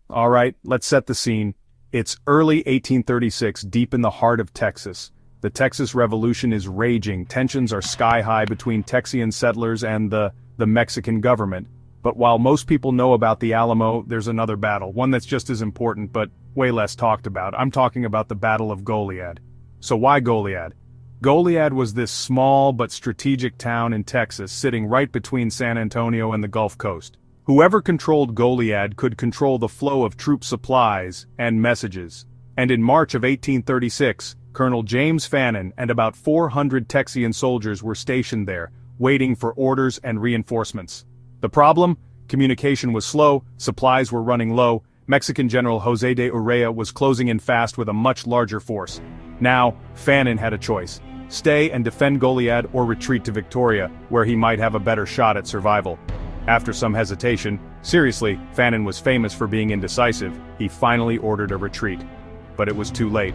All right, let's set the scene. It's early 1836, deep in the heart of Texas. The Texas Revolution is raging, tensions are sky-high between Texian settlers and the Mexican government. But while most people know about the Alamo, there's another battle, one that's just as important but way less talked about. I'm talking about the Battle of Goliad. So why Goliad? Goliad was this small but strategic town in Texas sitting right between San Antonio and the Gulf Coast. Whoever controlled Goliad could control the flow of troop supplies and messages. And in March of 1836, Colonel James Fannin and about 400 Texian soldiers were stationed there, waiting for orders and reinforcements. The problem? Communication was slow, supplies were running low, Mexican General José de Urrea was closing in fast with a much larger force. Now, Fannin had a choice: stay and defend Goliad or retreat to Victoria, where he might have a better shot at survival. After some hesitation, seriously, Fannin was famous for being indecisive, he finally ordered a retreat. But it was too late.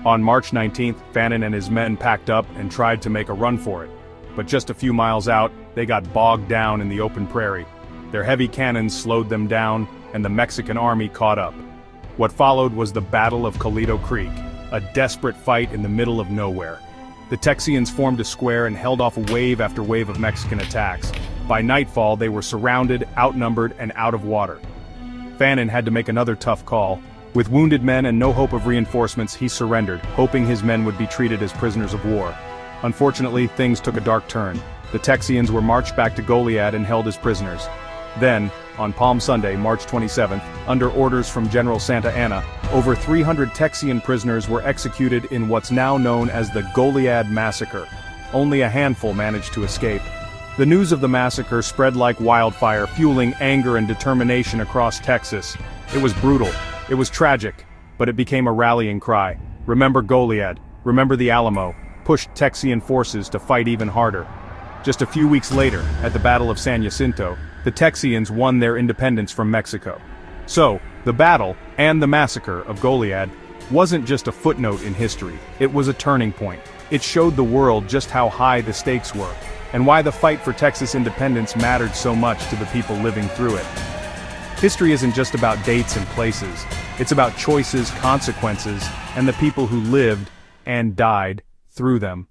On March 19th, Fannin and his men packed up and tried to make a run for it. But just a few miles out, they got bogged down in the open prairie. Their heavy cannons slowed them down, and the Mexican army caught up. What followed was the Battle of Colito Creek, a desperate fight in the middle of nowhere. The Texians formed a square and held off wave after wave of Mexican attacks. By nightfall, they were surrounded, outnumbered, and out of water. Fannin had to make another tough call. With wounded men and no hope of reinforcements, he surrendered, hoping his men would be treated as prisoners of war. Unfortunately, things took a dark turn. The Texians were marched back to Goliad and held as prisoners. Then, on Palm Sunday, March 27th, under orders from General Santa Anna, over 300 Texian prisoners were executed in what's now known as the Goliad Massacre. Only a handful managed to escape. The news of the massacre spread like wildfire, fueling anger and determination across Texas. It was brutal, it was tragic, but it became a rallying cry. Remember Goliad, remember the Alamo, pushed Texian forces to fight even harder. Just a few weeks later, at the Battle of San Jacinto, the Texians won their independence from Mexico. So, the battle, and the massacre of Goliad, wasn't just a footnote in history, it was a turning point. It showed the world just how high the stakes were, and why the fight for Texas independence mattered so much to the people living through it. History isn't just about dates and places, it's about choices, consequences, and the people who lived and died through them.